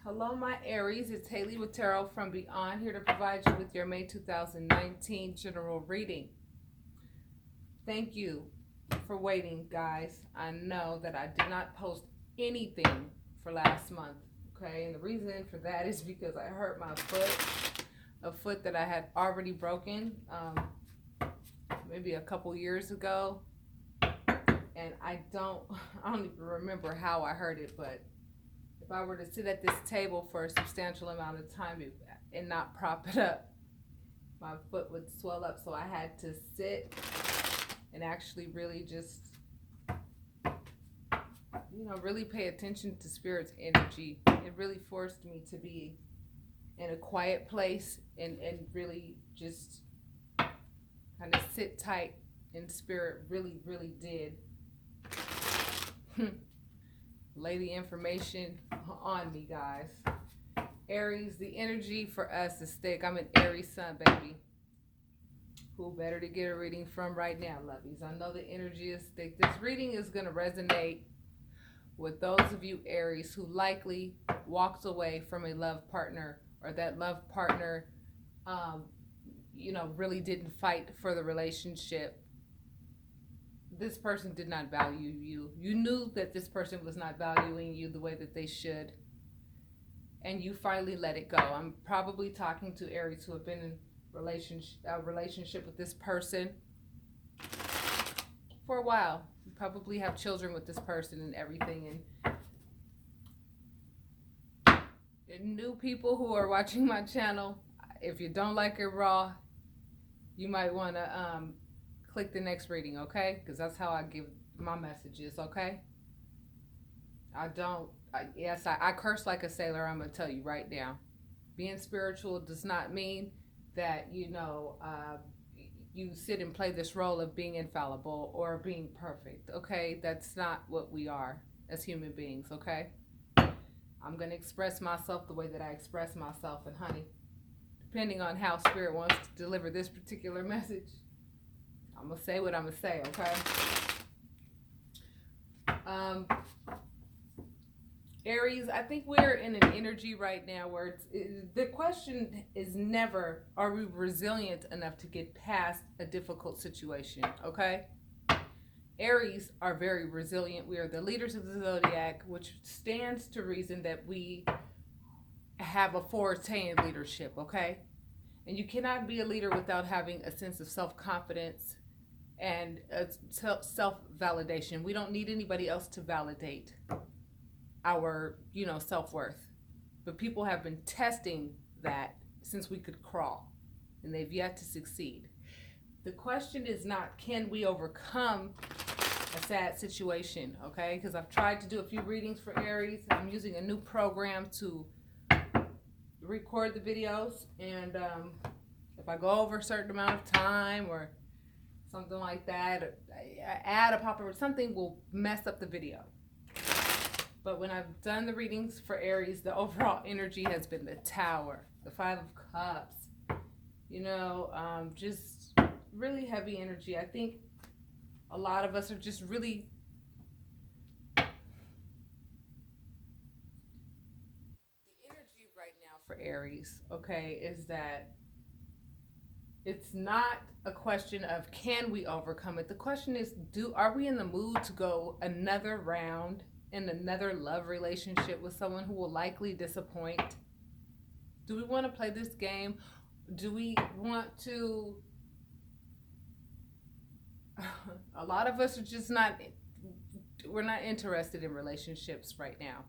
Hello, my Aries. It's Haley with Tarot from Beyond, here to provide you with your May 2019 general reading. Thank you for waiting, guys. I know that I did not post anything for last month, okay? And the reason for that is because I hurt my foot, a foot that I had already broken maybe a couple years ago. And I don't even remember how I hurt it, but if I were to sit at this table for a substantial amount of time and not prop it up, my foot would swell up. So I had to sit and actually really just, really pay attention to Spirit's energy. It really forced me to be in a quiet place and really just kind of sit tight in Spirit. Really, really did lay the information on me, guys. Aries, the energy for us is thick. I'm an Aries sun, baby. Who better to get a reading from right now, lovies? I know the energy is thick. This reading is going to resonate with those of you Aries who likely walked away from a love partner, or that love partner really didn't fight for the relationship. This person did not value you. You knew that this person was not valuing you the way that they should, and you finally let it go. I'm probably talking to Aries who have been in a relationship with this person for a while. You probably have children with this person and everything. And new people who are watching my channel, if you don't like it raw, you might want to click the next reading, okay? Because that's how I give my messages, okay? I curse like a sailor. I'm going to tell you right now. Being spiritual does not mean that, you sit and play this role of being infallible or being perfect, okay? That's not what we are as human beings, okay? I'm going to express myself the way that I express myself. And honey, depending on how Spirit wants to deliver this particular message, I'm going to say what I'm going to say, okay? Aries, I think we're in an energy right now where the question is never, are we resilient enough to get past a difficult situation, okay? Aries are very resilient. We are the leaders of the zodiac, which stands to reason that we have a forte in leadership, okay? And you cannot be a leader without having a sense of self-confidence and self-validation. We don't need anybody else to validate our, self-worth. But people have been testing that since we could crawl, and they've yet to succeed. The question is not, can we overcome a sad situation, okay? Because I've tried to do a few readings for Aries. I'm using a new program to record the videos, and if I go over a certain amount of time or something like that, add a pop-up, something will mess up the video. But when I've done the readings for Aries, the overall energy has been the Tower, the Five of Cups, just really heavy energy. I think a lot of us are just really the energy right now for Aries, okay, is that it's not a question of can we overcome it. The question is, are we in the mood to go another round in another love relationship with someone who will likely disappoint? Do we want to play this game? Do we want to... A lot of us are just we're not interested in relationships right now.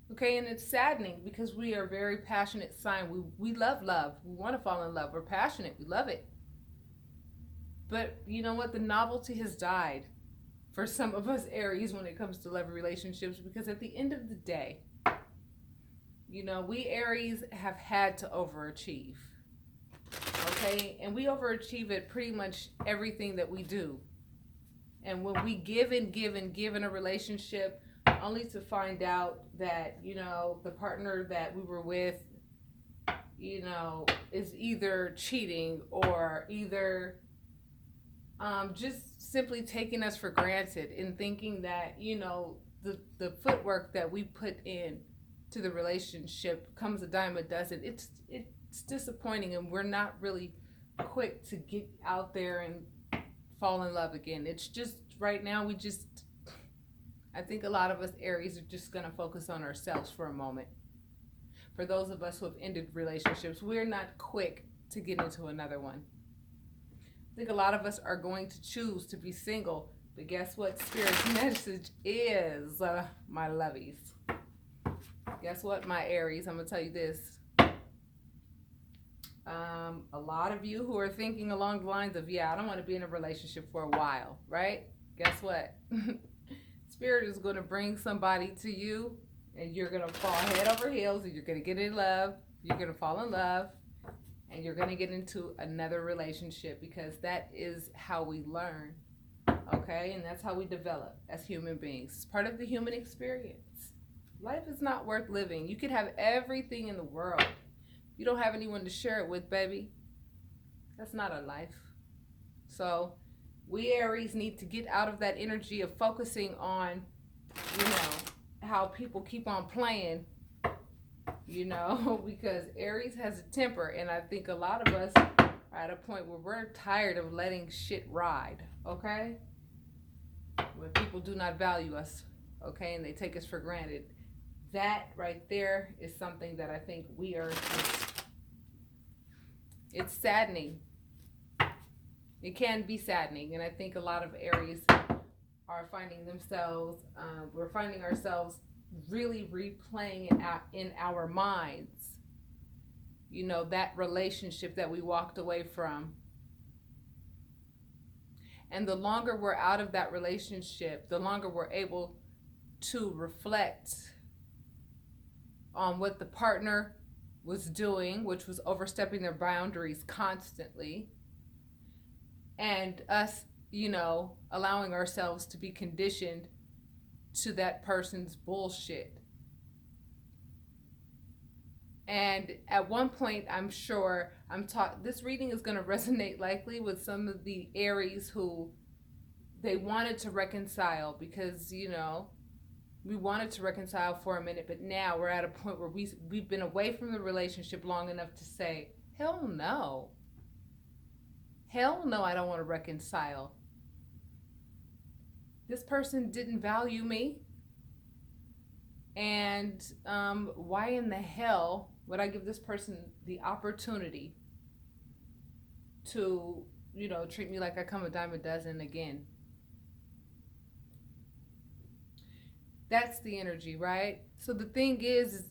Okay, and it's saddening because we are a very passionate sign. We love love. We want to fall in love. We're passionate. We love it. But you know what? The novelty has died for some of us Aries when it comes to love relationships, because at the end of the day, we Aries have had to overachieve. Okay, and we overachieve at pretty much everything that we do. And when we give and give and give in a relationship, only to find out that, the partner that we were with, is either cheating or either just simply taking us for granted and thinking that, the footwork that we put in to the relationship comes a dime a dozen. It's disappointing, and we're not really quick to get out there and fall in love again. It's just right now I think a lot of us Aries are just gonna focus on ourselves for a moment. For those of us who have ended relationships, we're not quick to get into another one. I think a lot of us are going to choose to be single, but guess what Spirit's message is, my lovies? Guess what, my Aries? I'm going to tell you this. A lot of you who are thinking along the lines of, yeah, I don't want to be in a relationship for a while, right? Guess what? Spirit is going to bring somebody to you, and you're going to fall head over heels, and you're going to get in love. You're going to fall in love, and you're going to get into another relationship, because that is how we learn, okay? And that's how we develop as human beings. It's part of the human experience. Life is not worth living. You could have everything in the world. You don't have anyone to share it with, baby. That's not a life. So we Aries need to get out of that energy of focusing on, how people keep on playing, because Aries has a temper, and I think a lot of us are at a point where we're tired of letting shit ride, okay? When people do not value us, okay, and they take us for granted. That right there is something that I think it's saddening. It can be saddening, and I think a lot of Aries are finding themselves, we're finding ourselves really replaying in our minds, that relationship that we walked away from. And the longer we're out of that relationship, the longer we're able to reflect on what the partner was doing, which was overstepping their boundaries constantly, and us, allowing ourselves to be conditioned to that person's bullshit. And at one point, I'm sure this reading is going to resonate likely with some of the Aries who they wanted to reconcile, because, we wanted to reconcile for a minute, but now we're at a point where we've been away from the relationship long enough to say, hell no. Hell no, I don't want to reconcile. This person didn't value me. And why in the hell would I give this person the opportunity to, treat me like I come a dime a dozen again? That's the energy, right? So the thing is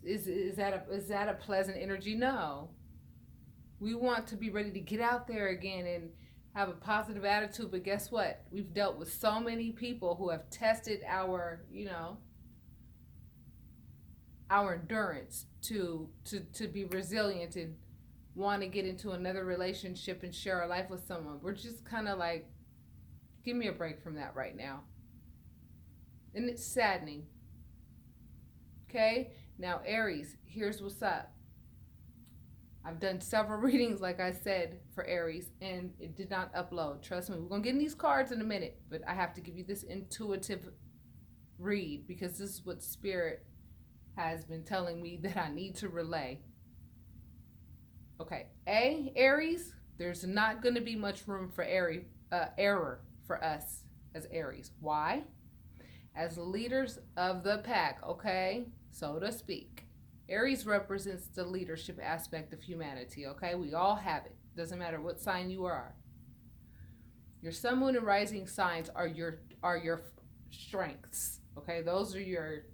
that a pleasant energy? No. We want to be ready to get out there again and have a positive attitude, but guess what? We've dealt with so many people who have tested our endurance to be resilient and want to get into another relationship and share our life with someone. We're just kind of like, give me a break from that right now. And it's saddening. Okay? Now, Aries, here's what's up. I've done several readings, like I said, for Aries, and it did not upload. Trust me, we're going to get in these cards in a minute, but I have to give you this intuitive read, because this is what Spirit has been telling me that I need to relay. Okay, Aries, there's not going to be much room for error for us as Aries. Why? As leaders of the pack, okay, so to speak. Aries represents the leadership aspect of humanity, okay? We all have it. Doesn't matter what sign you are. Your sun, moon, and rising signs are your strengths, okay? Those are your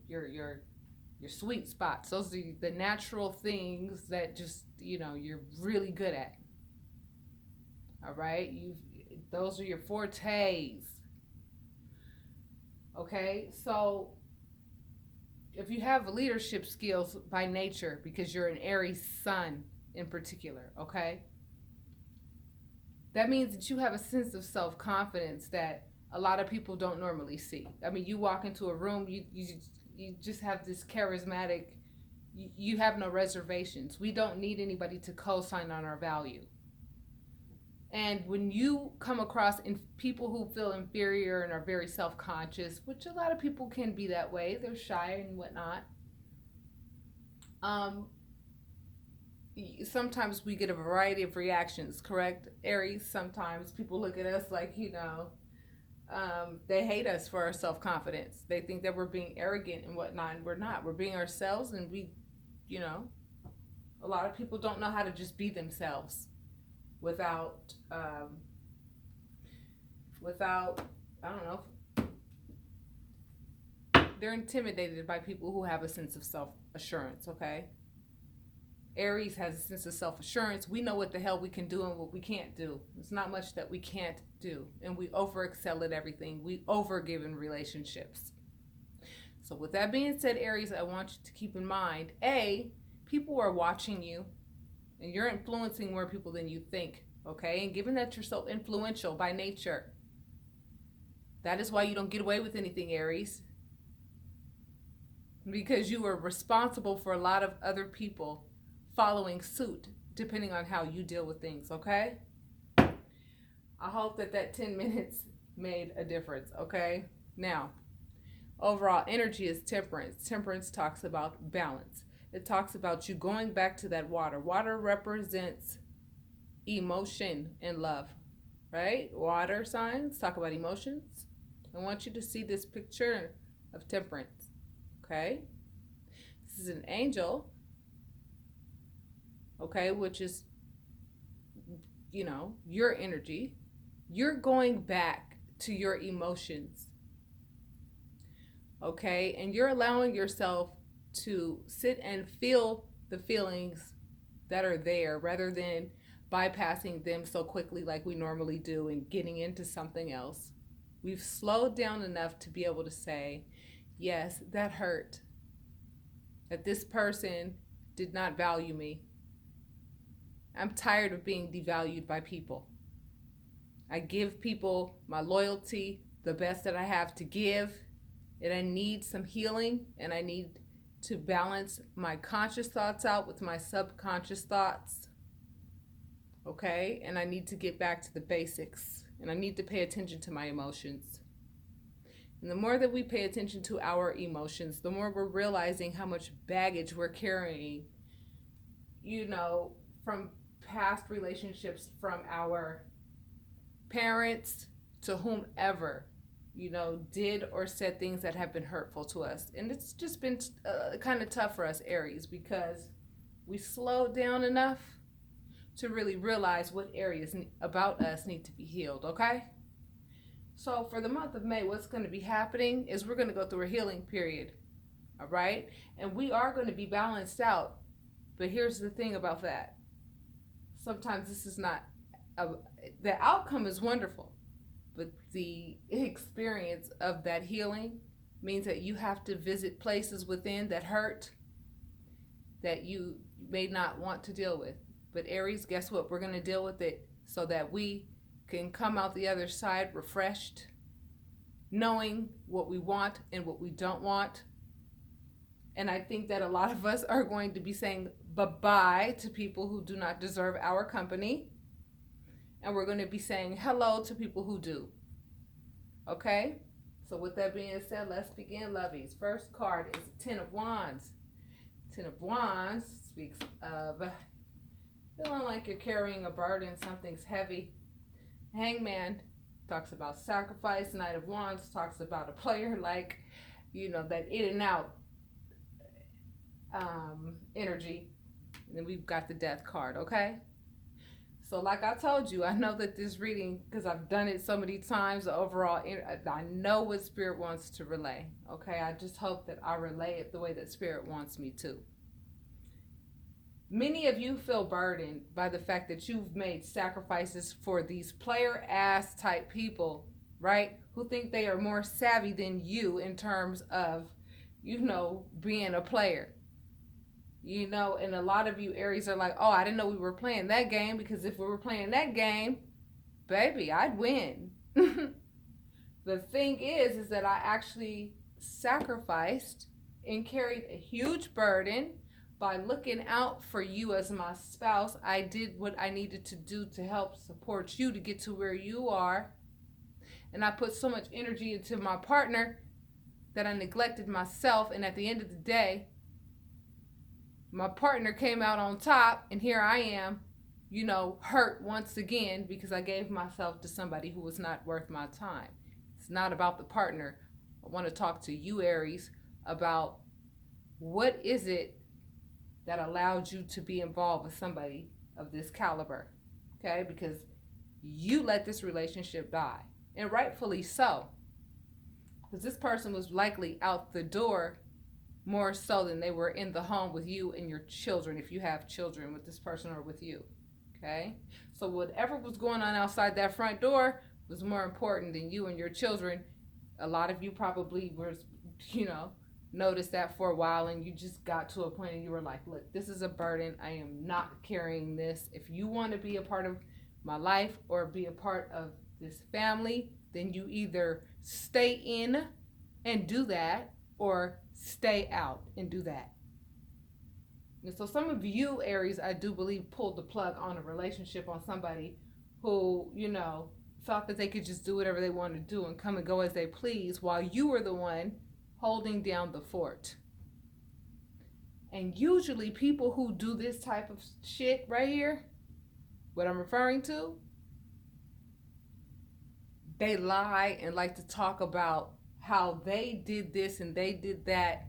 sweet spots. Those are the natural things that just, you're really good at. All right? Those are your fortes. Okay? So if you have leadership skills by nature, because you're an Aries sun in particular, okay? That means that you have a sense of self-confidence that a lot of people don't normally see. I mean, you walk into a room, you just have this charismatic, you have no reservations. We don't need anybody to co-sign on our value. And when you come across people who feel inferior and are very self-conscious, which a lot of people can be that way, they're shy and whatnot, Um, Sometimes we get a variety of reactions, correct, Aries? Sometimes people look at us like, they hate us for our self confidence. They think that we're being arrogant and whatnot, and we're not. We're being ourselves, and you know, a lot of people don't know how to just be themselves without, without, I don't know, they're intimidated by people who have a sense of self assurance, okay? Aries has a sense of self assurance. We know what the hell we can do and what we can't do. It's not much that we can't do. And we over excel at everything. We overgive in relationships. So, with that being said, Aries, I want you to keep in mind people are watching you and you're influencing more people than you think. Okay? And given that you're so influential by nature, that is why you don't get away with anything, Aries. Because you are responsible for a lot of other people following suit depending on how you deal with things, okay? I hope that 10 minutes made a difference, okay? Now, overall energy is temperance. Temperance talks about balance. It talks about you going back to that water. Water represents emotion and love, right? Water signs talk about emotions. I want you to see this picture of temperance, okay? This is an angel, okay, which is, your energy. You're going back to your emotions, okay, and you're allowing yourself to sit and feel the feelings that are there rather than bypassing them so quickly like we normally do and getting into something else. We've slowed down enough to be able to say, yes, that hurt, that this person did not value me. I'm tired of being devalued by people. I give people my loyalty, the best that I have to give, and I need some healing, and I need to balance my conscious thoughts out with my subconscious thoughts, okay? And I need to get back to the basics, and I need to pay attention to my emotions. And the more that we pay attention to our emotions, the more we're realizing how much baggage we're carrying, from past relationships, from our parents to whomever, did or said things that have been hurtful to us. And it's just been kind of tough for us, Aries, because we slowed down enough to really realize what areas about us need to be healed, okay? So for the month of May, what's going to be happening is we're going to go through a healing period, all right? And we are going to be balanced out. But here's the thing about that. Sometimes this is not, the outcome is wonderful, but the experience of that healing means that you have to visit places within that hurt that you may not want to deal with. But Aries, guess what? We're going to deal with it so that we can come out the other side refreshed, knowing what we want and what we don't want. And I think that a lot of us are going to be saying bye-bye to people who do not deserve our company. And we're going to be saying hello to people who do. Okay? So with that being said, let's begin, lovies. First card is Ten of Wands. Ten of Wands speaks of feeling like you're carrying a burden, something's heavy. Hangman talks about sacrifice. Knight of Wands talks about a player like, that in and out energy. And then we've got the Death card, okay? So like I told you, I know that this reading, because I've done it so many times, overall, I know what Spirit wants to relay, okay? I just hope that I relay it the way that Spirit wants me to. Many of you feel burdened by the fact that you've made sacrifices for these player-ass type people, right? Who think they are more savvy than you in terms of, being a player. And a lot of you Aries are like, oh, I didn't know we were playing that game, because if we were playing that game, baby, I'd win. The thing is that I actually sacrificed and carried a huge burden by looking out for you as my spouse. I did what I needed to do to help support you to get to where you are. And I put so much energy into my partner that I neglected myself. And at the end of the day, My partner came out on top, and here I am, hurt once again because I gave myself to somebody who was not worth my time. It's not about the partner. I want to talk to you, Aries, about what is it that allowed you to be involved with somebody of this caliber, okay? Because you let this relationship die, and rightfully so, because this person was likely out the door more so than they were in the home with you and your children, if you have children with this person or with you, okay? So whatever was going on outside that front door was more important than you and your children. A lot of you probably were, noticed that for a while, and you just got to a point and you were like, look, this is a burden. I am not carrying this. If you want to be a part of my life or be a part of this family, then you either stay in and do that or stay out and do that. And so some of you, Aries, I do believe pulled the plug on a relationship on somebody who, thought that they could just do whatever they want to do and come and go as they please, while you were the one holding down the fort. And usually people who do this type of shit right here, what I'm referring to, they lie and like to talk about how they did this and they did that,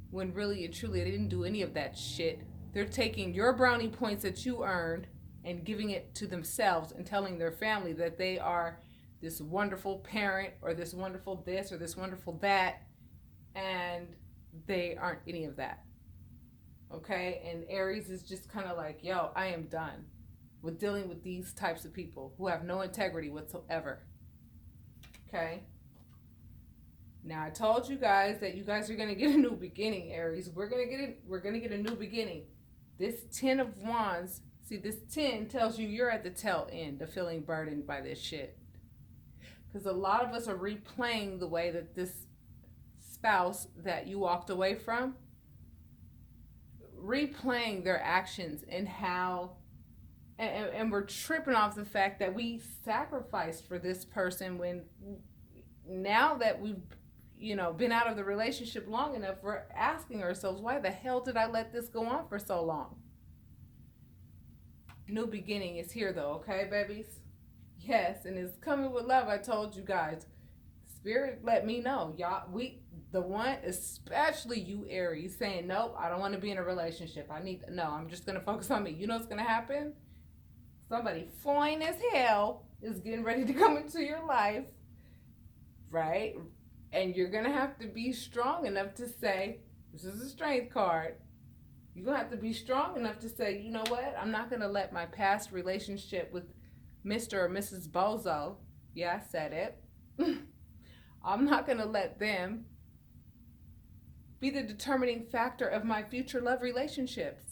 when really and truly they didn't do any of that shit. They're taking your brownie points that you earned and giving it to themselves and telling their family that they are this wonderful parent or this wonderful this or this wonderful that, and they aren't any of that. Okay? And Aries is just kind of like, yo, I am done with dealing with these types of people who have no integrity whatsoever. Okay? Now I told you guys that you guys are gonna get a new beginning, Aries. We're gonna get a new beginning. This 10 of Wands, see, this 10 tells you you're at the tail end of feeling burdened by this shit. Because a lot of us are replaying the way that this spouse that you walked away from, replaying their actions and how, and we're tripping off the fact that we sacrificed for this person, when now that we've been out of the relationship long enough, we're asking ourselves, why the hell did I let this go on for so long? New beginning is here though, okay, babies? Yes, and it's coming with love. I told you guys. Spirit let me know. Y'all, the one, especially you, Aries, saying, nope, I don't want to be in a relationship. I'm just going to focus on me. You know what's going to happen? Somebody fine as hell is getting ready to come into your life, right? And you're going to have to be strong enough to say, this is a strength card. You're going to have to be strong enough to say, you know what? I'm not going to let my past relationship with Mr. or Mrs. Bozo, yeah, I said it. I'm not going to let them be the determining factor of my future love relationships.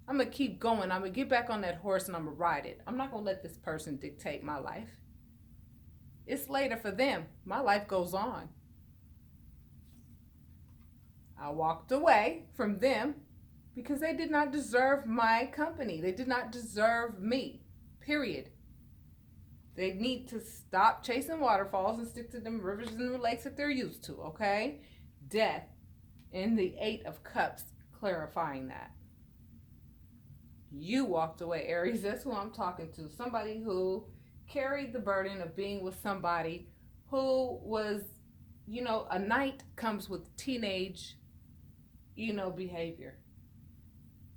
I'm going to keep going. I'm going to get back on that horse and I'm going to ride it. I'm not going to let this person dictate my life. It's later for them. My life goes on. I walked away from them because they did not deserve my company. They did not deserve me, period. They need to stop chasing waterfalls and stick to them rivers and the lakes that they're used to, okay? Death in the 8 of Cups, clarifying that. You walked away, Aries. That's who I'm talking to. Somebody who carried the burden of being with somebody who was, a knight comes with teenage, behavior.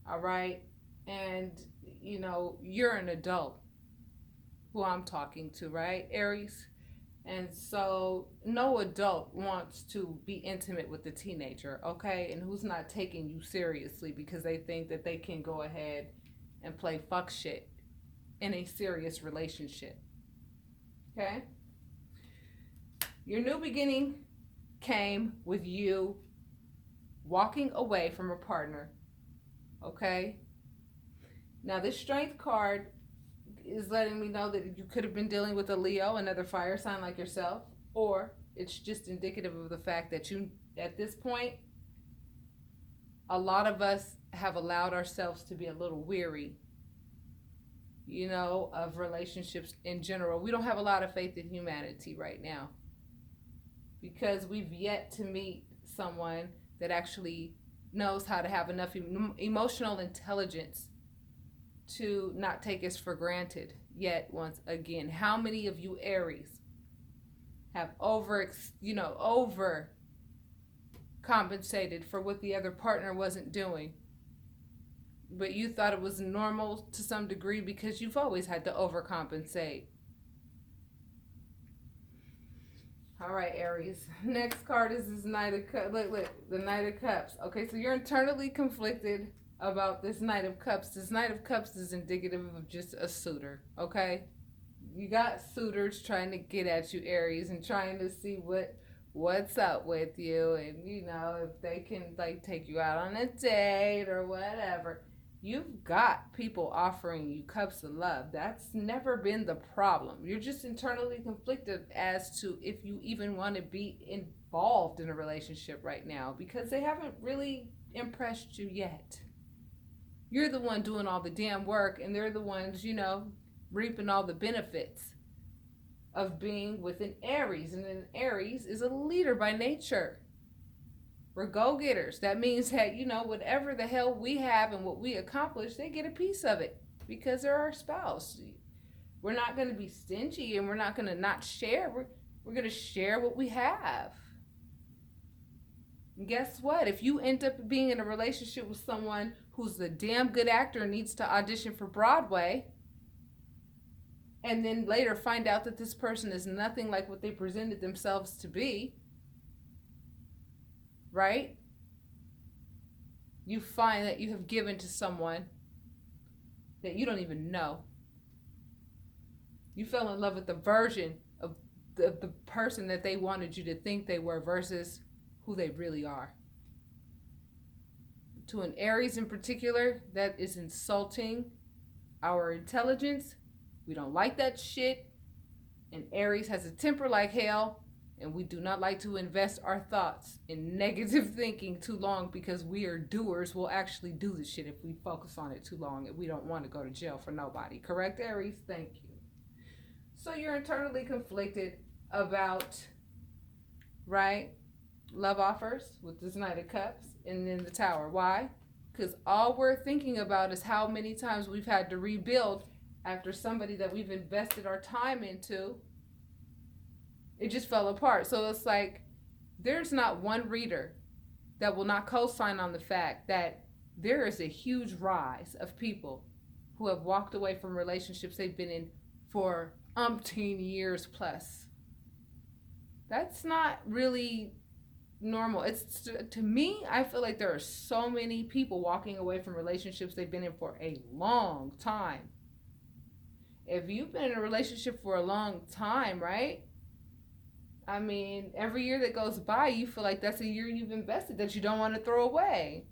All right? And, you're an adult who I'm talking to, right, Aries? And so no adult wants to be intimate with the teenager, okay? And who's not taking you seriously because they think that they can go ahead and play fuck shit in a serious relationship, okay? Your new beginning came with you walking away from a partner, okay? Now this Strength card is letting me know that you could have been dealing with a Leo, another fire sign like yourself, or it's just indicative of the fact that you, at this point, a lot of us have allowed ourselves to be a little weary, of relationships in general. We don't have a lot of faith in humanity right now because we've yet to meet someone that actually knows how to have enough emotional intelligence to not take us for granted. Yet, once again, how many of you Aries have over compensated for what the other partner wasn't doing? But you thought it was normal to some degree because you've always had to overcompensate. All right, Aries. Next card is this Knight of Cups. Look, the Knight of Cups. Okay, so you're internally conflicted about this Knight of Cups. This Knight of Cups is indicative of just a suitor, okay? You got suitors trying to get at you, Aries, and trying to see what's up with you, and if they can like take you out on a date or whatever. You've got people offering you cups of love. That's never been the problem. You're just internally conflicted as to if you even want to be involved in a relationship right now because they haven't really impressed you yet. You're the one doing all the damn work, and they're the ones, reaping all the benefits of being with an Aries. And an Aries is a leader by nature. We're go-getters. That means that, whatever the hell we have and what we accomplish, they get a piece of it because they're our spouse. We're not going to be stingy, and we're not going to not share. We're going to share what we have. And guess what? If you end up being in a relationship with someone who's a damn good actor and needs to audition for Broadway, and then later find out that this person is nothing like what they presented themselves to be, right? You find that you have given to someone that you don't even know. You fell in love with the version of the person that they wanted you to think they were versus who they really are. To an Aries in particular, that is insulting our intelligence. We don't like that shit. And Aries has a temper like hell. And we do not like to invest our thoughts in negative thinking too long because we are doers. We'll actually do the shit if we focus on it too long, and we don't want to go to jail for nobody. Correct, Aries? Thank you. So you're internally conflicted about, right, love offers with this Knight of Cups and then the Tower. Why? Because all we're thinking about is how many times we've had to rebuild after somebody that we've invested our time into, it just fell apart. So it's like there's not one reader that will not co-sign on the fact that there is a huge rise of people who have walked away from relationships they've been in for umpteen years plus. That's not really normal. It's, to me, I feel like there are so many people walking away from relationships they've been in for a long time. If you've been in a relationship for a long time, right? I mean, every year that goes by, you feel like that's a year you've invested that you don't want to throw away.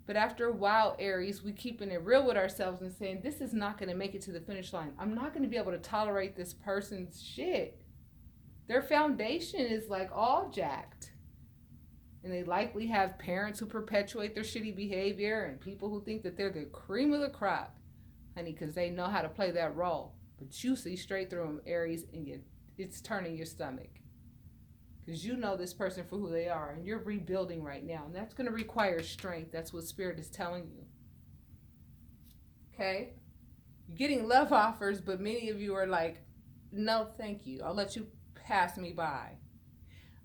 But after a while, Aries, we keeping it real with ourselves and saying, this is not going to make it to the finish line. I'm not going to be able to tolerate this person's shit. Their foundation is like all jacked. And they likely have parents who perpetuate their shitty behavior and people who think that they're the cream of the crop, honey, because they know how to play that role. But you see straight through them, Aries, and it's turning your stomach. Because you know this person for who they are, and you're rebuilding right now. And that's going to require strength. That's what Spirit is telling you. Okay? You're getting love offers, but many of you are like, no, thank you. I'll let you pass me by.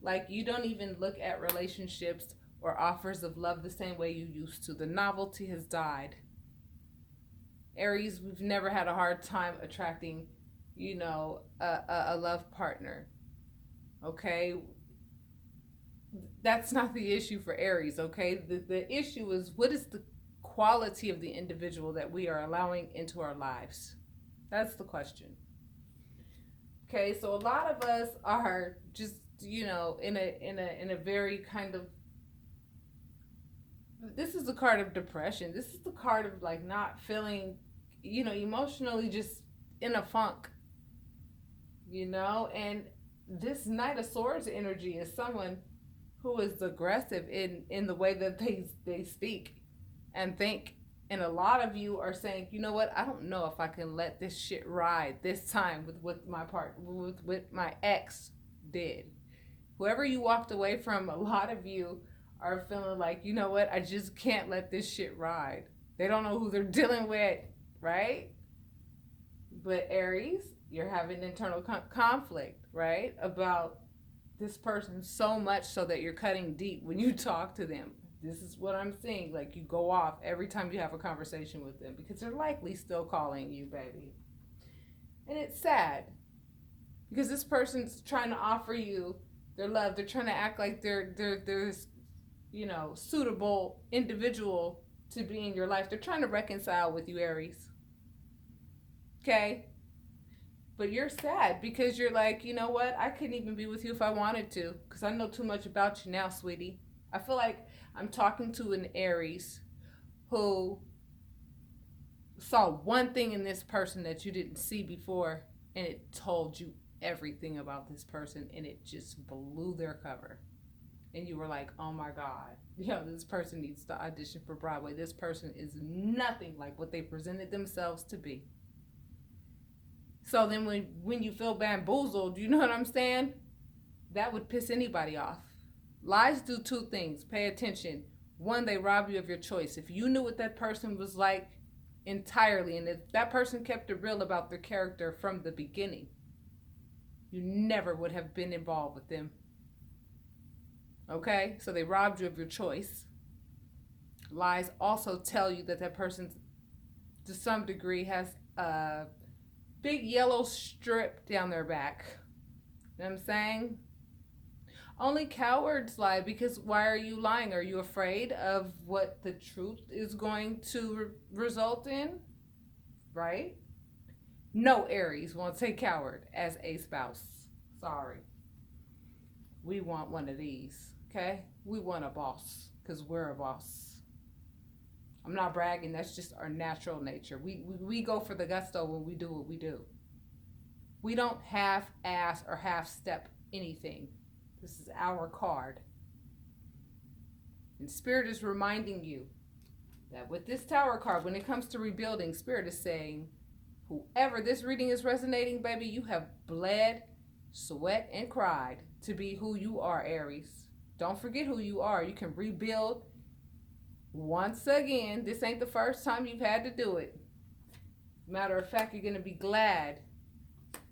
Like, you don't even look at relationships or offers of love the same way you used to. The novelty has died. Aries, we've never had a hard time attracting, a love partner. Okay? That's not the issue for Aries, okay? The issue is, what is the quality of the individual that we are allowing into our lives? That's the question. Okay, so a lot of us are just, in a very kind of, this is the card of depression. This is the card of like not feeling, emotionally just in a funk, and this Knight of Swords energy is someone who is aggressive in the way that they speak and think. And a lot of you are saying, you know what, I don't know if I can let this shit ride this time with what my ex did. Whoever you walked away from, a lot of you are feeling like, you know what, I just can't let this shit ride. They don't know who they're dealing with, right? But Aries, you're having internal conflict, right? About this person so much so that you're cutting deep when you talk to them. This is what I'm seeing. Like, you go off every time you have a conversation with them because they're likely still calling you, baby. And it's sad because this person's trying to offer you their love. They're trying to act like they're this, suitable individual to be in your life. They're trying to reconcile with you, Aries. Okay? But you're sad because you're like, you know what? I couldn't even be with you if I wanted to because I know too much about you now, sweetie. I feel like I'm talking to an Aries who saw one thing in this person that you didn't see before, and it told you everything about this person, and it just blew their cover. And you were like, oh my God, this person needs to audition for Broadway. This person is nothing like what they presented themselves to be. So then when you feel bamboozled, you know what I'm saying? That would piss anybody off. Lies do two things. Pay attention. One, they rob you of your choice. If you knew what that person was like entirely, and if that person kept it real about their character from the beginning, you never would have been involved with them. Okay? So they robbed you of your choice. Lies also tell you that that person, to some degree, has a big yellow strip down their back. You know what I'm saying? Only cowards lie, because why are you lying? Are you afraid of what the truth is going to result in? Right? No Aries won't say coward as a spouse. Sorry. We want one of these, okay? We want a boss because we're a boss. I'm not bragging. That's just our natural nature. We go for the gusto when we do what we do. We don't half-ass or half-step anything. This is our card. And Spirit is reminding you that with this Tower card, when it comes to rebuilding, Spirit is saying, whoever this reading is resonating, baby, you have bled, sweat, and cried to be who you are, Aries. Don't forget who you are. You can rebuild once again. This ain't the first time you've had to do it. Matter of fact, you're going to be glad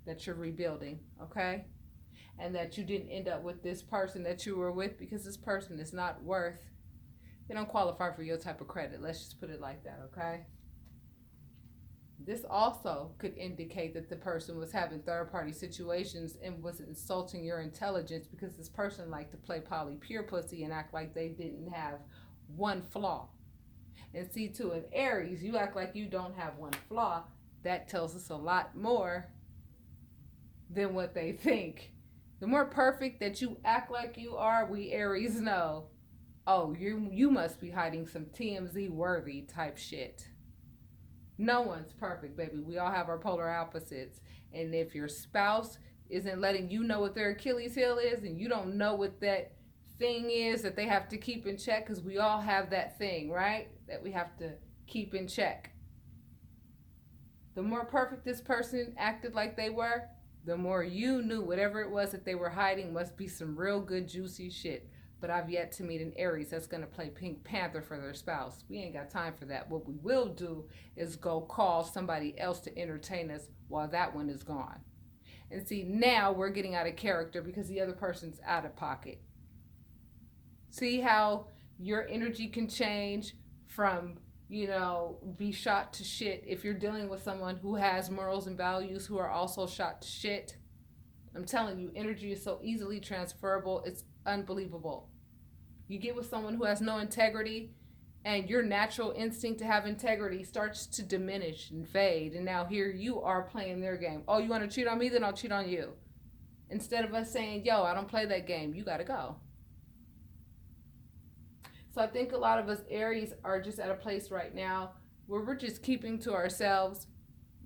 that you're rebuilding, okay? And that you didn't end up with this person that you were with, because this person is not worth, they don't qualify for your type of credit. Let's just put it like that, okay? This also could indicate that the person was having third-party situations and was insulting your intelligence, because this person liked to play poly pure pussy and act like they didn't have one flaw. And see, to an Aries, you act like you don't have one flaw. That tells us a lot more than what they think. The more perfect that you act like you are, we Aries know, oh, you must be hiding some TMZ worthy type shit. No one's perfect, baby. We all have our polar opposites. And if your spouse isn't letting you know what their Achilles heel is, and you don't know what that thing is that they have to keep in check, because we all have that thing, right? That we have to keep in check. The more perfect this person acted like they were, the more you knew whatever it was that they were hiding must be some real good juicy shit. But I've yet to meet an Aries that's going to play Pink Panther for their spouse. We ain't got time for that. What we will do is go call somebody else to entertain us while that one is gone. And see, now we're getting out of character because the other person's out of pocket. See how your energy can change from, be shot to shit if you're dealing with someone who has morals and values who are also shot to shit. I'm telling you, energy is so easily transferable. It's unbelievable. You get with someone who has no integrity, and your natural instinct to have integrity starts to diminish and fade. And now here you are playing their game. Oh, you want to cheat on me? Then I'll cheat on you. Instead of us saying, yo, I don't play that game. You got to go. So I think a lot of us Aries are just at a place right now where we're just keeping to ourselves.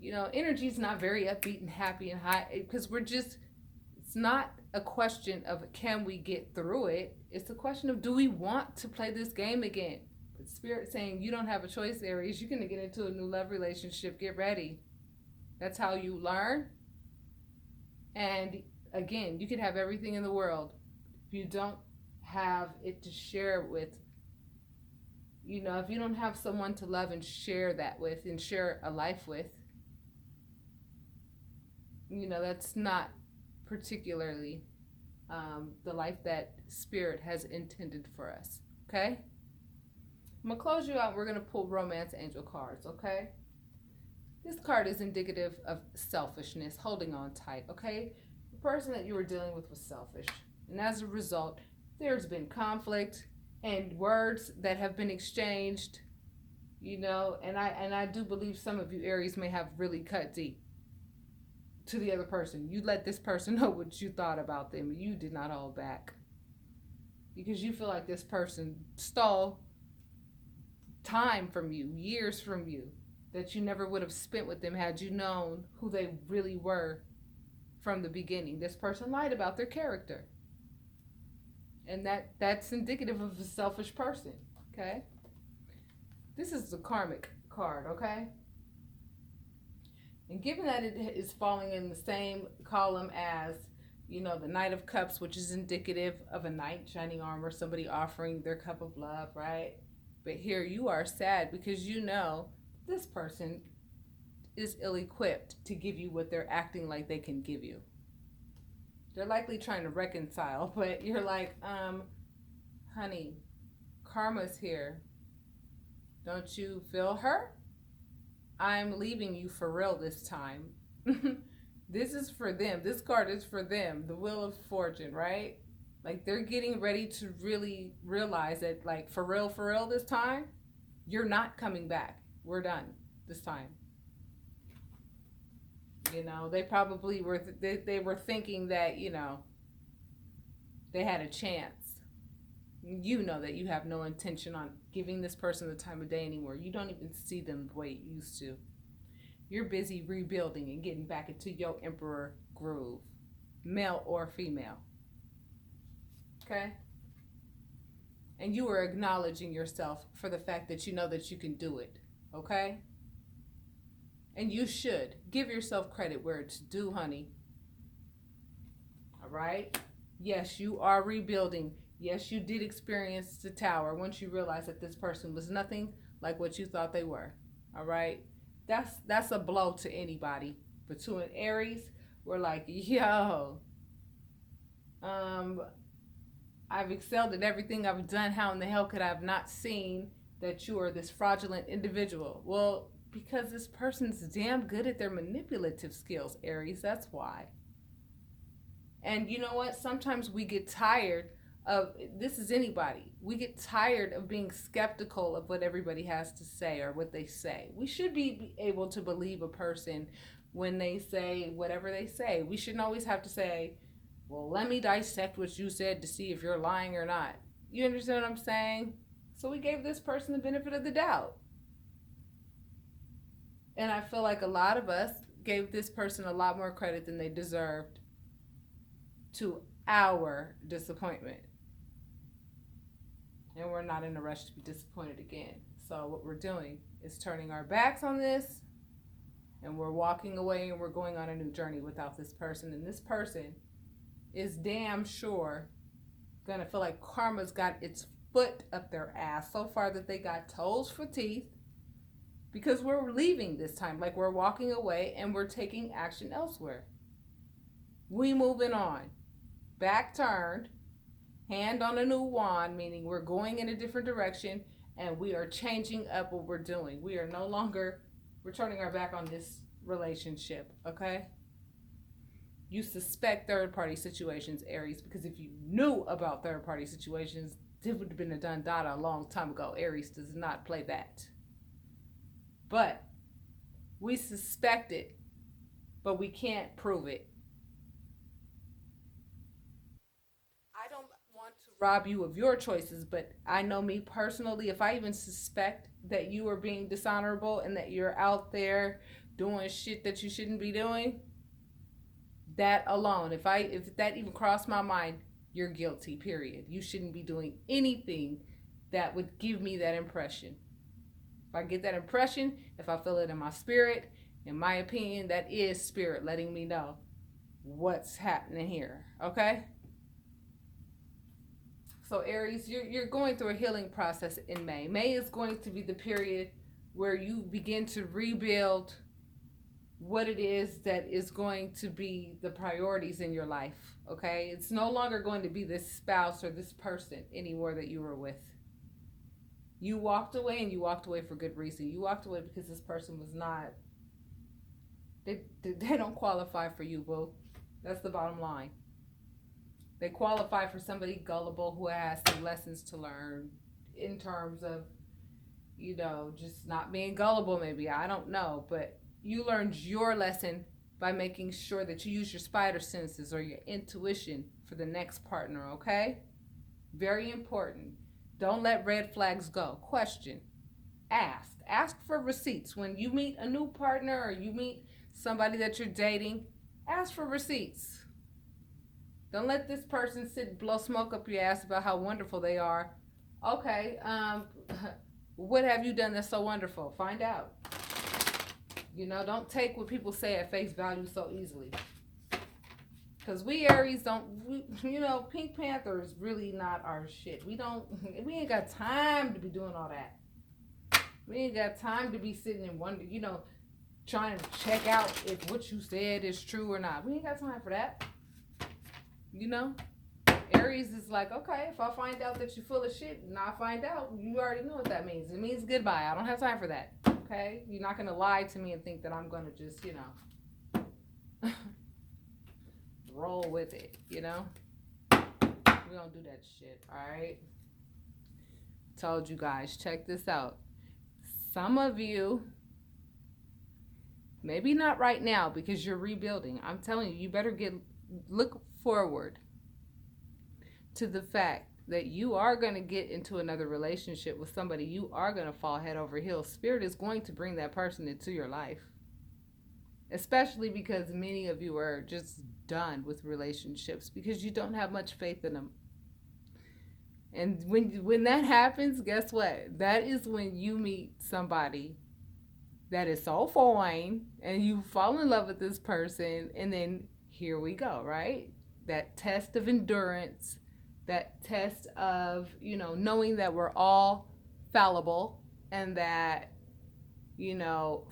Energy is not very upbeat and happy and high, because it's not a question of can we get through it. It's a question of, do we want to play this game again? But Spirit saying you don't have a choice, Aries. You're going to get into a new love relationship. Get ready. That's how you learn. And again, you can have everything in the world. If you don't have it to share with, if you don't have someone to love and share that with and share a life with, that's not particularly the life that Spirit has intended for us. Okay? I'm going to close you out. We're going to pull Romance Angel cards. Okay? This card is indicative of selfishness, holding on tight. Okay? The person that you were dealing with was selfish. And as a result, there's been conflict and words that have been exchanged, and I do believe some of you Aries may have really cut deep to the other person. You let this person know what you thought about them. You did not hold back because you feel like this person stole time from you, years from you, that you never would have spent with them had you known who they really were from the beginning. This person lied about their character. And that's indicative of a selfish person, okay? This is the karmic card, okay? And given that it is falling in the same column as, the Knight of Cups, which is indicative of a knight, shining armor, somebody offering their cup of love, right? But here you are sad because this person is ill-equipped to give you what they're acting like they can give you. They're likely trying to reconcile, but you're like, honey, karma's here. Don't you feel her? I'm leaving you for real this time. This is for them. This card is for them. The Wheel of Fortune, right? Like they're getting ready to really realize that, like, for real this time, you're not coming back. We're done this time. They probably were, they were thinking that, they had a chance. That you have no intention on giving this person the time of day anymore. You don't even see them the way you used to. You're busy rebuilding and getting back into your emperor groove, male or female. Okay? And you are acknowledging yourself for the fact that you know that you can do it. Okay? And you should give yourself credit where it's due, honey. All right? Yes, you are rebuilding. Yes, you did experience the tower once you realized that this person was nothing like what you thought they were. All right? That's a blow to anybody. But to an Aries, we're like, yo, I've excelled at everything I've done. How in the hell could I have not seen that you are this fraudulent individual? Well, because this person's damn good at their manipulative skills, Aries. That's why. And you know what? Sometimes we get tired of, this is anybody. We get tired of being skeptical of what everybody has to say or what they say. We should be able to believe a person when they say whatever they say. We shouldn't always have to say, well, let me dissect what you said to see if you're lying or not. You understand what I'm saying? So we gave this person the benefit of the doubt. And I feel like a lot of us gave this person a lot more credit than they deserved, to our disappointment. And we're not in a rush to be disappointed again. So what we're doing is turning our backs on this, and we're walking away, and we're going on a new journey without this person. And this person is damn sure gonna feel like karma's got its foot up their ass so far that they got toes for teeth, because we're leaving this time. Like, we're walking away and we're taking action elsewhere. We moving on. Back turned, hand on a new wand, meaning we're going in a different direction, and we are changing up what we're doing. We are no longer, we're turning our back on this relationship, okay? You suspect third-party situations, Aries, because if you knew about third-party situations, it would have been a done data a long time ago. Aries does not play that. But we suspect it, but we can't prove it. I don't want to rob you of your choices, but I know me personally, if I even suspect that you are being dishonorable and that you're out there doing shit that you shouldn't be doing, that alone, if that even crossed my mind, you're guilty, period. You shouldn't be doing anything that would give me that impression. If I get that impression, if I feel it in my spirit, in my opinion, that is spirit letting me know what's happening here, okay? So Aries, you're going through a healing process in May. May is going to be the period where you begin to rebuild what it is that is going to be the priorities in your life. Okay, it's no longer going to be this spouse or this person anymore that you were with. You walked away, and you walked away for good reason. You walked away because this person was not, they don't qualify for you, boo. That's the bottom line. They qualify for somebody gullible who has some lessons to learn in terms of, just not being gullible, maybe. I don't know. But you learned your lesson by making sure that you use your spider senses or your intuition for the next partner, okay? Very important. Don't let red flags go. Question. Ask. Ask for receipts. When you meet a new partner or you meet somebody that you're dating, ask for receipts. Don't let this person blow smoke up your ass about how wonderful they are. Okay, what have you done that's so wonderful? Find out. Don't take what people say at face value so easily. Because we Aries Pink Panther is really not our shit. We ain't got time to be doing all that. We ain't got time to be sitting and wondering, trying to check out if what you said is true or not. We ain't got time for that. Aries is like, okay, if I find out that you're full of shit and I find out, you already know what that means. It means goodbye. I don't have time for that. Okay? You're not going to lie to me and think that I'm going to just, roll with it, We don't do that shit, all right? Told you guys, check this out. Some of you, maybe not right now because you're rebuilding. I'm telling you, you better look forward to the fact that you are going to get into another relationship with somebody. You are going to fall head over heels. Spirit is going to bring that person into your life, especially because many of you are just done with relationships because you don't have much faith in them. And when that happens, guess what? That is when you meet somebody that is so fine and you fall in love with this person, and then here we go, right? That test of endurance, that test of, knowing that we're all fallible and that,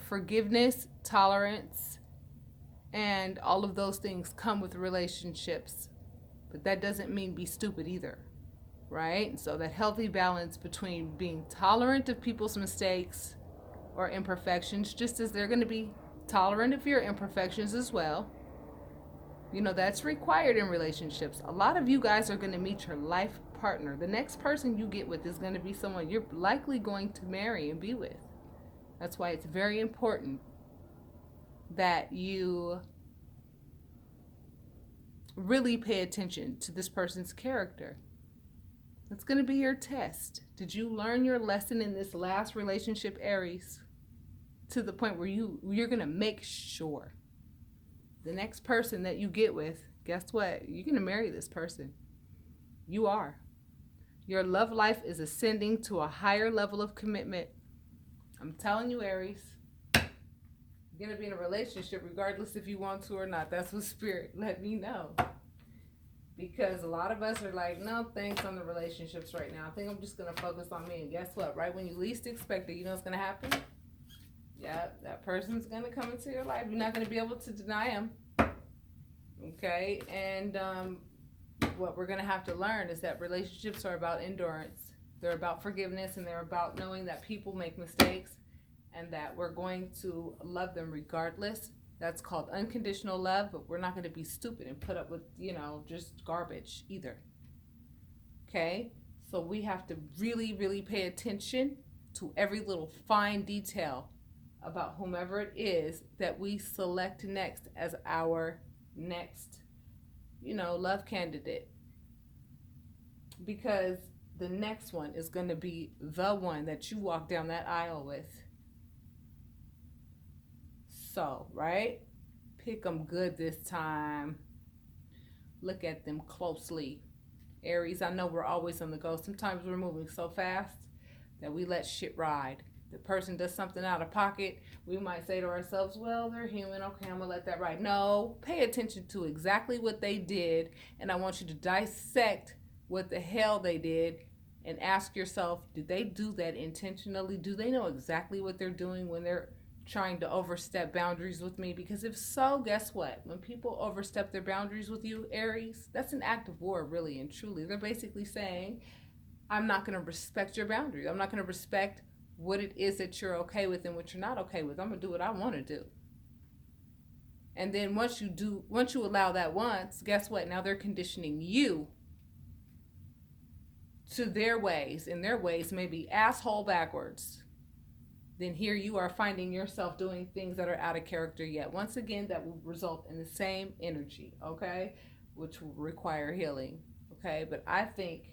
forgiveness, tolerance, and all of those things come with relationships. But that doesn't mean be stupid either, right? And so that healthy balance between being tolerant of people's mistakes or imperfections, just as they're going to be tolerant of your imperfections as well. That's required in relationships. A lot of you guys are going to meet your life partner. The next person you get with is going to be someone you're likely going to marry and be with. That's why it's very important that you really pay attention to this person's character. It's going to be your test. Did you learn your lesson in this last relationship, Aries? To the point where you're going to make sure the next person that you get with, guess what? You're going to marry this person. You are. Your love life is ascending to a higher level of commitment. I'm telling you, Aries. You're going to be in a relationship regardless if you want to or not. That's what Spirit let me know. Because a lot of us are like, no thanks on the relationships right now. I think I'm just going to focus on me. And guess what? Right when you least expect it, you know what's going to happen? Yeah, that person's going to come into your life. You're not going to be able to deny them. Okay? And what we're going to have to learn is that relationships are about endurance. They're about forgiveness, and they're about knowing that people make mistakes and that we're going to love them regardless. That's called unconditional love, but we're not going to be stupid and put up with, just garbage either. Okay? So we have to really, really pay attention to every little fine detail about whomever it is that we select next as our next, love candidate. Because the next one is going to be the one that you walk down that aisle with. So, right? Pick them good this time. Look at them closely. Aries, I know we're always on the go. Sometimes we're moving so fast that we let shit ride. The person does something out of pocket, we might say to ourselves, well, they're human. Okay, I'm going to let that ride. No, pay attention to exactly what they did, and I want you to dissect what the hell they did and ask yourself, did they do that intentionally? Do they know exactly what they're doing when they're trying to overstep boundaries with me? Because if so, guess what? When people overstep their boundaries with you, Aries, that's an act of war, really and truly. They're basically saying, I'm not going to respect your boundaries. I'm not going to respect what it is that you're okay with and what you're not okay with. I'm going to do what I want to do. And then once you allow that once, guess what? Now they're conditioning you to their ways, and their ways may be asshole backwards. Then here you are finding yourself doing things that are out of character yet. Once again, that will result in the same energy, okay? Which will require healing, okay? But I think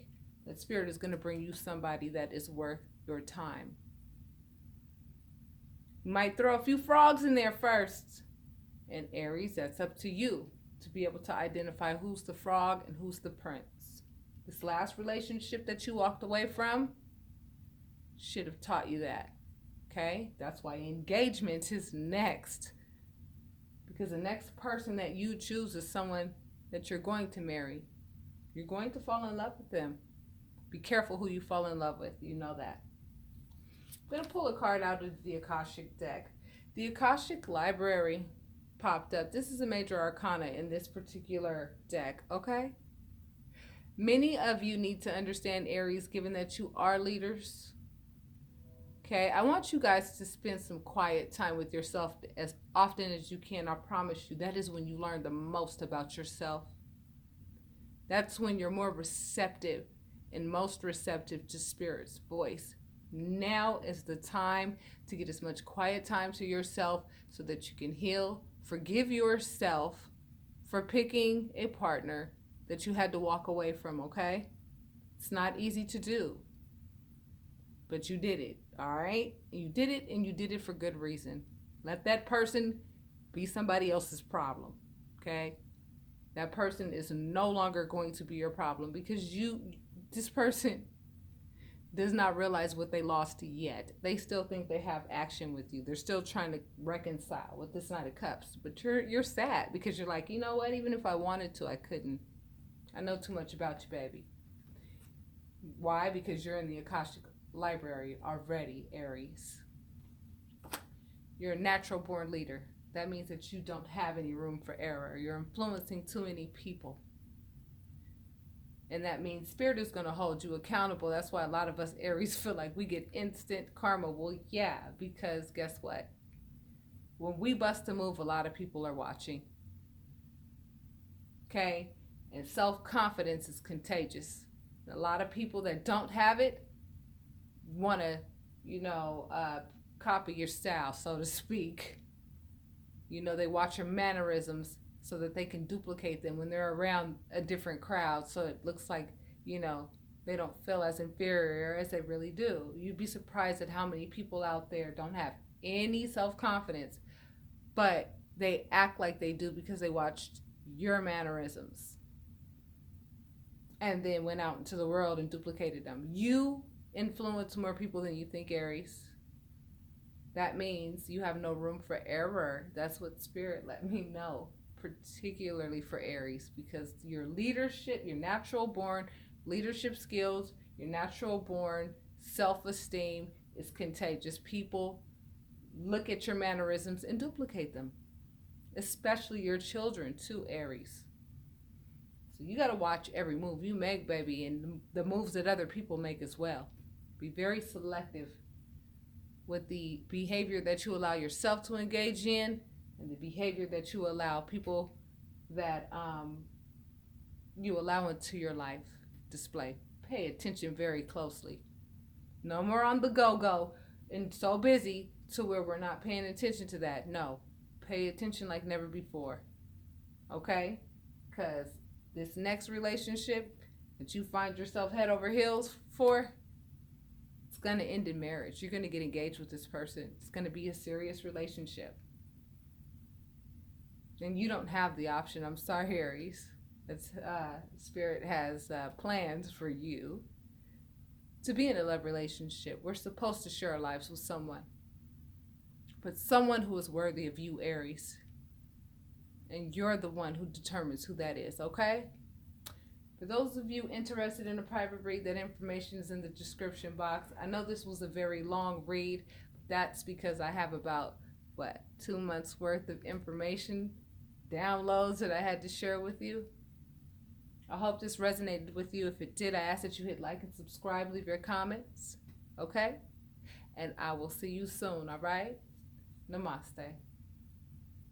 that Spirit is going to bring you somebody that is worth your time. You might throw a few frogs in there first. And Aries, that's up to you to be able to identify who's the frog and who's the prince. This last relationship that you walked away from should have taught you that. Okay? That's why engagement is next. Because the next person that you choose is someone that you're going to marry. You're going to fall in love with them. Be careful who you fall in love with. You know that. I'm going to pull a card out of the Akashic deck. The Akashic Library popped up. This is a major arcana in this particular deck, okay? Many of you need to understand, Aries, given that you are leaders. Okay, I want you guys to spend some quiet time with yourself as often as you can. I promise you, that is when you learn the most about yourself. That's when you're more receptive and most receptive to Spirit's voice. Now is the time to get as much quiet time to yourself so that you can heal. Forgive yourself for picking a partner that you had to walk away from, okay? It's not easy to do, but you did it, all right? You did it, and you did it for good reason. Let that person be somebody else's problem, okay? That person is no longer going to be your problem because this person does not realize what they lost yet. They still think they have action with you. They're still trying to reconcile with this Knight of Cups. But you're sad because you're like, you know what? Even if I wanted to, I couldn't. I know too much about you, baby. Why? Because you're in the Akashic Library already, Aries. You're a natural born leader. That means that you don't have any room for error. You're influencing too many people. And that means Spirit is going to hold you accountable. That's why a lot of us Aries feel like we get instant karma. Well, yeah, because guess what? When we bust a move, a lot of people are watching. Okay? And self-confidence is contagious. A lot of people that don't have it want to, copy your style, so to speak. They watch your mannerisms so that they can duplicate them when they're around a different crowd, so it looks like, they don't feel as inferior as they really do. You'd be surprised at how many people out there don't have any self-confidence, but they act like they do because they watched your mannerisms and then went out into the world and duplicated them. You influence more people than you think, Aries. That means you have no room for error. That's what Spirit let me know, particularly for Aries, because your leadership, your natural born leadership skills, your natural born self-esteem is contagious. People look at your mannerisms and duplicate them, especially your children too, Aries. So you got to watch every move you make, baby, and the moves that other people make as well. Be very selective with the behavior that you allow yourself to engage in and the behavior that you allow people that you allow into your life display. Pay attention very closely. No more on the go-go and so busy to where we're not paying attention to that. No, pay attention like never before. Okay? Because this next relationship that you find yourself head over heels for, it's going to end in marriage. You're going to get engaged with this person. It's going to be a serious relationship. And you don't have the option. I'm sorry, Aries. It's, Spirit has plans for you to be in a love relationship. We're supposed to share our lives with someone. But someone who is worthy of you, Aries. And you're the one who determines who that is, okay? For those of you interested in a private read, that information is in the description box. I know this was a very long read. That's because I have about, 2 months worth of information, downloads that I had to share with you. I hope this resonated with you. If it did, I ask that you hit like and subscribe, leave your comments, okay? And I will see you soon, all right? Namaste.